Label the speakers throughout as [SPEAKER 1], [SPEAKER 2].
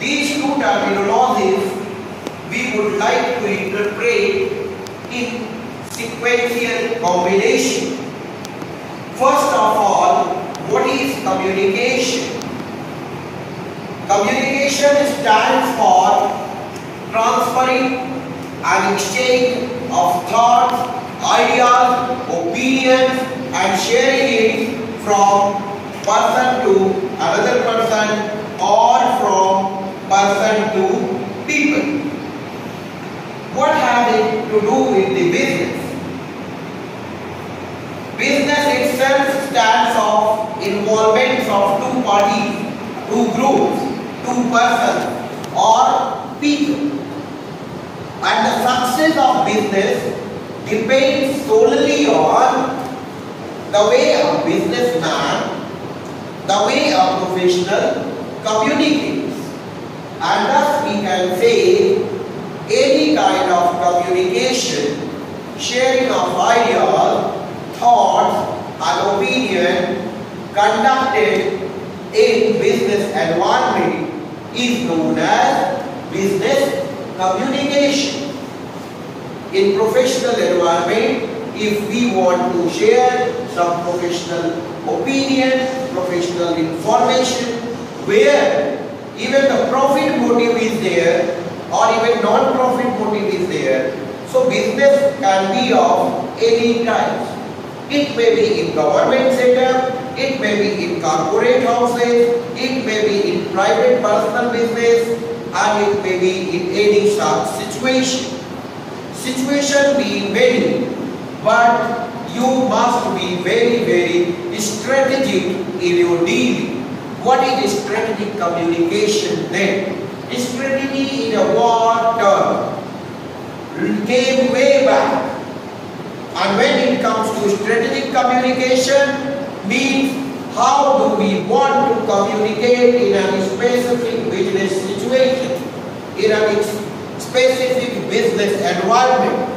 [SPEAKER 1] These two terminologies we would like to interpret in sequential combination. First of all, what is communication? Communication stands for transferring and exchange of thoughts, ideas, opinions and sharing it from person to another person or from person to people. What has it to do with the business? Business itself stands of involvement of two parties, two groups, two persons or people. And the success of business depends solely on the way a businessman, the way a professional communicates. And thus we can say any kind of communication, sharing of ideas, thoughts and opinion conducted in business environment is known as business communication. In professional environment, if we want to share some professional opinion, professional information, where even the profit motive is there or even non-profit motive is there, so business can be of any type. It may be in government sector, it may be in corporate houses, it may be in private personal business, and it may be in any such situation. Situation being many, but you must be very, very strategic in your dealing. What is strategic communication then? Strategy in a war term came way back. And when it comes to strategic communication, means how do we want to communicate in a specific business situation, in a specific business environment,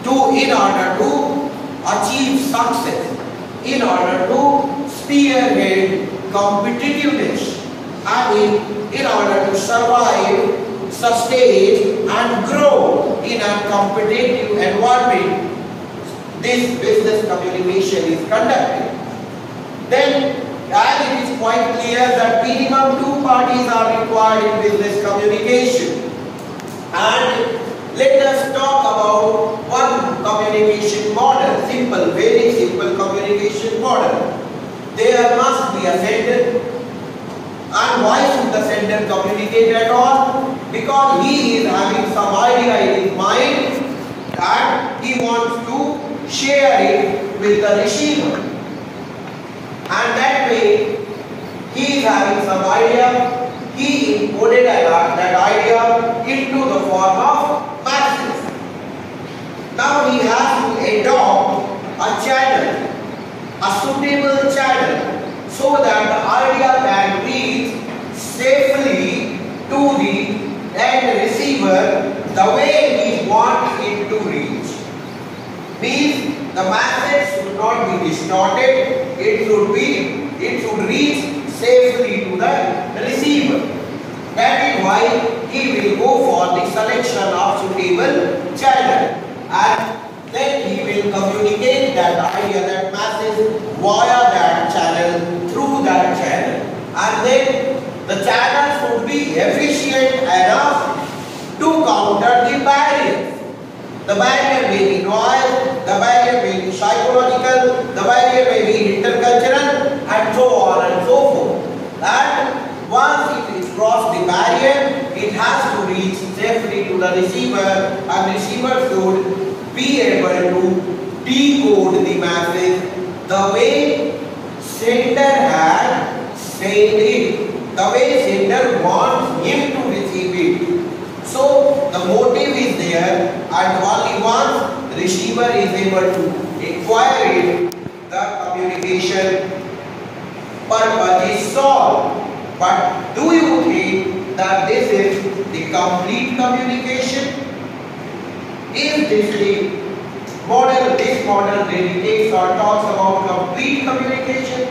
[SPEAKER 1] in order to achieve success, in order to spearhead competitiveness, and in order to survive, sustain and grow in a competitive environment. This business communication is conducted. Then, as it is quite clear that minimum two parties are required in business communication. And let us talk about one communication model, simple, very simple communication model. There must be a sender. And why should the sender communicate at all? Because he is having some idea in his mind and he wants to share it with the receiver. And that way, he is having some idea, he encoded that idea into the form of masses. Now he has to adopt a channel, a suitable channel, so that the idea can reach safely to the end receiver the way he wants it to reach. Means the message should not be distorted, it should reach safely to the receiver. That is why he will go for the selection of suitable channel, and then he will communicate that idea, that message via that channel, through that channel. And then the channel should be efficient enough to counter the barriers. The barrier may be noise, the barrier may be psychological, the barrier may be intercultural, and so on and so forth. And once it is crossed the barrier, it has to reach safely to the receiver, and receiver should be able to decode the message the way sender had sent it, the way sender wants him to receive it. So the motive is there, and only once the receiver is able to acquire it, the communication purpose is solved. But do you think that this is the complete communication? If this model really takes or talks about complete communication,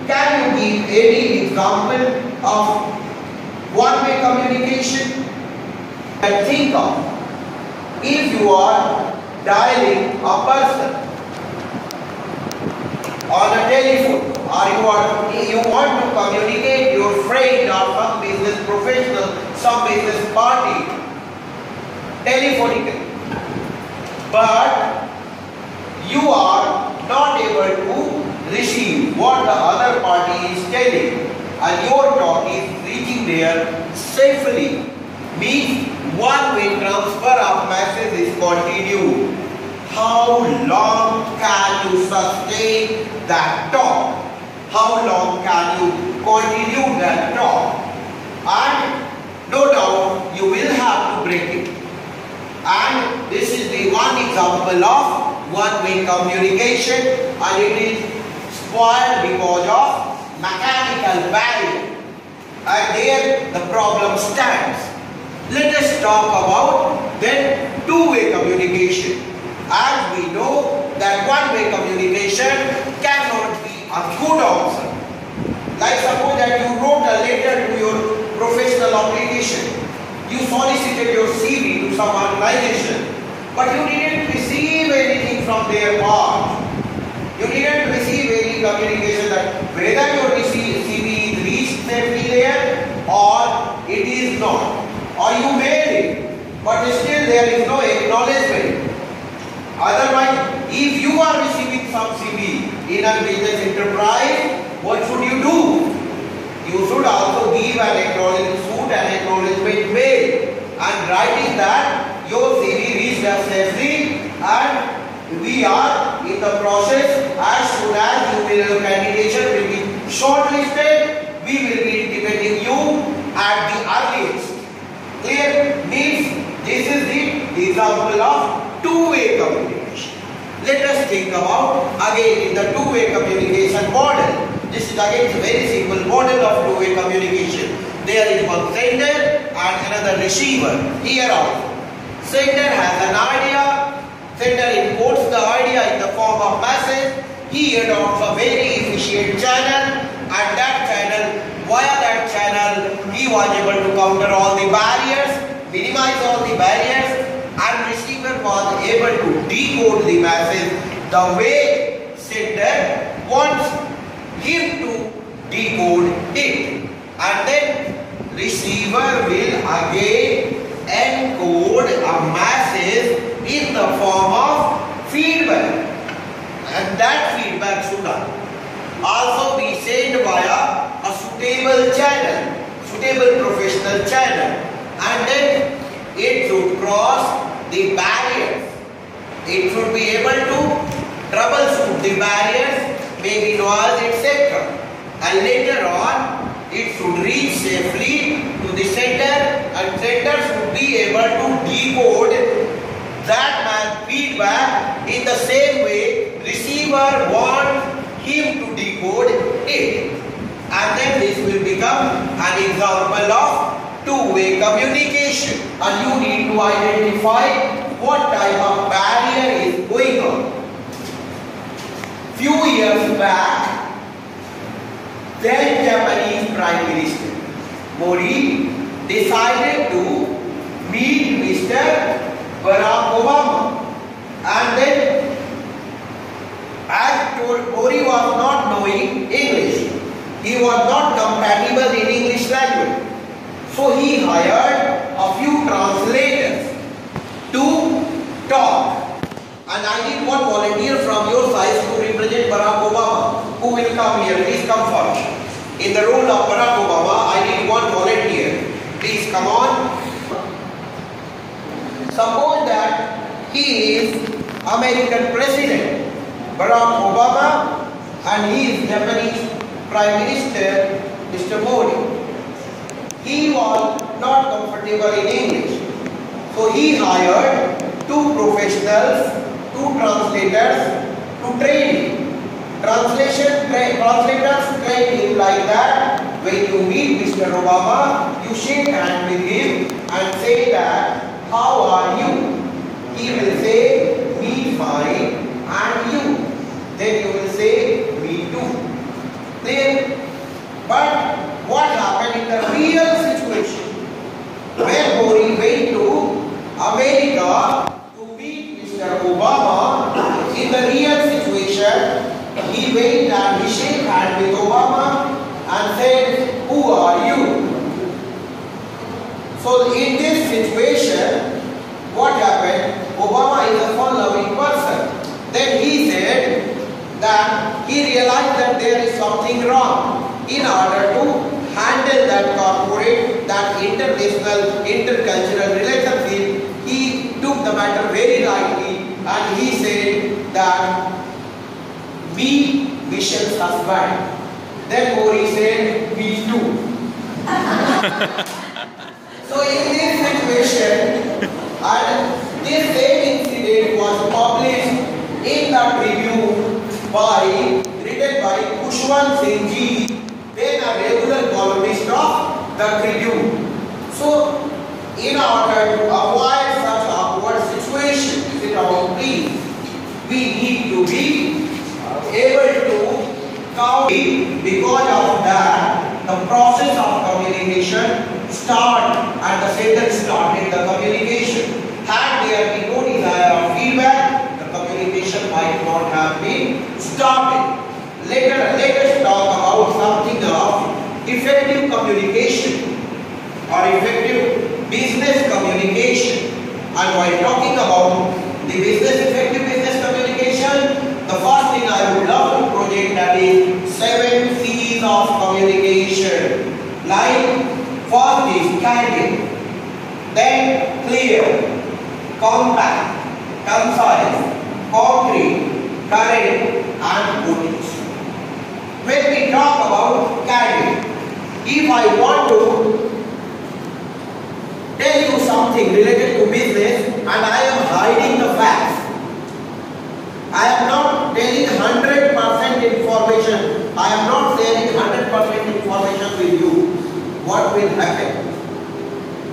[SPEAKER 1] can you give any example of 1 minute one-way communication. And think of, if you are dialing a person on a telephone, or you want to communicate your friend or some business professional, some business party telephonically, but you are not able to receive what the other party is telling, and your talk is reaching there safely, means one-way transfer of message is continued. How long can you sustain that talk? How long can you continue that talk? And no doubt you will have to break it. And this is the one example of one-way communication, and it is spoiled because of mechanical barrier. And there the problem stands. Let us talk about then two-way communication. As we know that one-way communication cannot be a good answer. Like suppose that you wrote a letter to your professional obligation. You solicited your CV to some organization, but you didn't receive anything from their part. You didn't receive any communication that whether your CV is reached safely there or it is not. Or you mailed it, but still there is no acknowledgement. Otherwise, if you are receiving some CV in a business enterprise, what should you do? You should also give an acknowledgement mail and writing that your CV reached us safely and we are in the process. As soon as your candidature will be shortlisted, we will be intimating you at the earliest. Clear? Means this is the example of two-way communication. Let us think about again in the two-way communication model. This is again a very simple model of two-way communication. There is one sender and another receiver. Here also, sender has an idea. Sender imports the idea in the form of message. He adopts a very efficient channel, and that channel, via that channel, he was able to counter all the barriers, minimize all the barriers, and receiver was able to decode the message the way sender wants him to decode it. And then receiver will again encode a message in the form of feedback. And that feedback should also be sent via a suitable channel, suitable professional channel, and then it should cross the barriers. It should be able to troubleshoot the barriers, maybe noise, etc. And later on, it should reach safely to the sender, and sender should be able to decode that feedback in the same way receiver wants him to decode it. And then this will become an example of two-way communication. And you need to identify what type of barrier is going on. Few years back, then Japanese Prime Minister Modi decided to meet Mr. Barack Obama, and then as Modi was not knowing English, he was not compatible in English language, so he hired a few translators to talk. And I need one volunteer from your side to represent Barack Obama. Who will come here? Please come first. In the role of Barack Obama, I need one volunteer. Please come on. Suppose that he is American President Barack Obama and he is Japanese Prime Minister Mr. Modi. He was not comfortable in English, so he hired two professionals, two translators to train him. Translators train him like that. When you meet Mr. Obama, you shake hands with him and say that, how are you? He will say, me fine, and you. Then you will say, me too. Then, but what happened in the real situation? So in this situation, what happened? Obama is a fun-loving person. Then he said that he realized that there is something wrong. In order to handle that corporate, that international, intercultural relationship, he took the matter very lightly and he said that be Michelle's husband. Then Mori said, me too. So in this situation, and this same incident was published in the Tribune written by Khushwant Singh Ji, then a regular columnist of the Tribune. So in order to avoid such awkward situation, if it our plea, we need to be able to count. Because of that, the process of communication start and the sender started the communication. Had there been no desire of feedback, the communication might not have been started. Let us talk about something of effective communication or effective business communication. And while talking about the effective business communication, the first thing I would love to project that is 7 C's of communication. Like first is candid, then clear, compact, concise, concrete, current, and courteous. When we talk about candid, if I want to tell you something related to business and I am hiding the facts, I am not telling 100% information, I am not sharing 100% information with you, what will happen?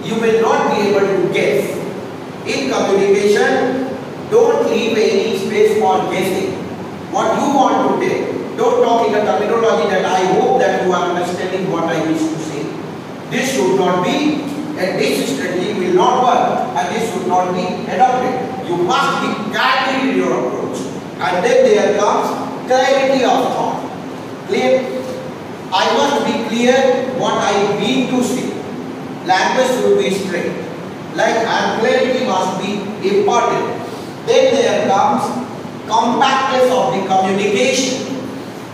[SPEAKER 1] You will not be able to guess. In communication, don't leave any space for guessing. What you want to tell, don't talk in a terminology that I hope that you are understanding what I wish to say. This should not be, and this strategy will not work, and this should not be adopted. You must be guided in your approach. And then there comes clarity of thought. Clear? I must be clear what I mean to say. Language should be straight. And clarity must be important. Then there comes compactness of the communication.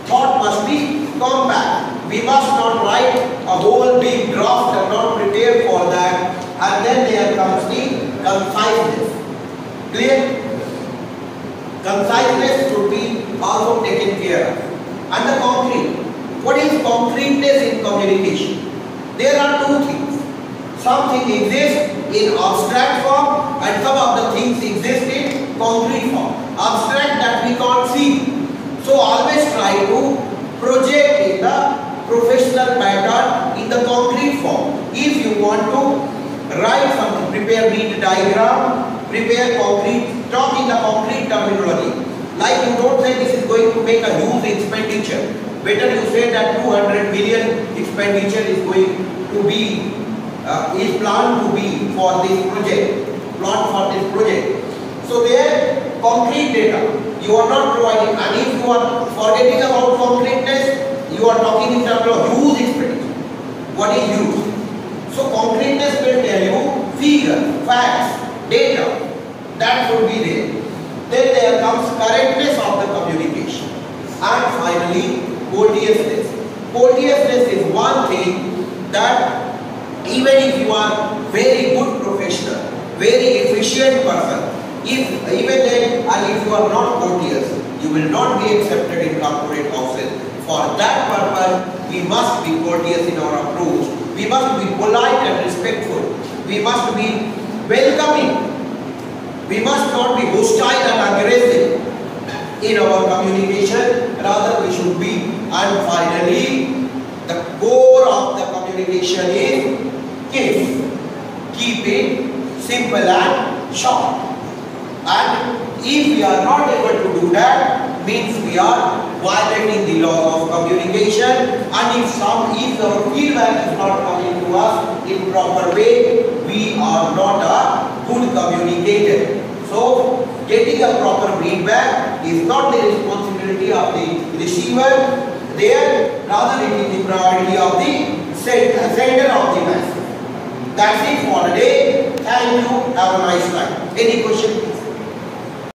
[SPEAKER 1] Thought must be compact. We must not write a whole big draft and not prepare for that. And then there comes the conciseness. Clear? Conciseness should be also taken care of. And the concrete. What is concreteness in communication? There are two things. Something exists in abstract form and some of the things exist in concrete form. Abstract that we can't see. So always try to project in the professional pattern in the concrete form. If you want to write something, prepare neat diagram, prepare concrete, talk in the concrete terminology. Like you don't say this is going to make a huge expenditure. Better you say that 200 million expenditure is going to be, is planned to be for this project, So there, concrete data, you are not providing, and if you are forgetting about concreteness, you are talking in terms of huge expenditure. What is huge? So concreteness will tell you figure, facts, data, that should be there. Then there comes correctness of the communication. And finally, courteousness. Courteousness is one thing that even if you are very good professional, very efficient person, even then, and if you are not courteous, you will not be accepted in corporate houses. For that purpose, we must be courteous in our approach. We must be polite and respectful. We must be welcoming. We must not be hostile and aggressive in our communication. Rather, we should be. And finally, the core of the communication is keep it simple and short. And if we are not able to do that, means we are violating the laws of communication. And if our feedback is not coming to us in proper way, we are not a good communicator. So, getting a proper feedback is not the responsibility of the receiver. There, rather it is the priority of the sender of the message. That's it for today. Thank you. Have a nice time. Any question?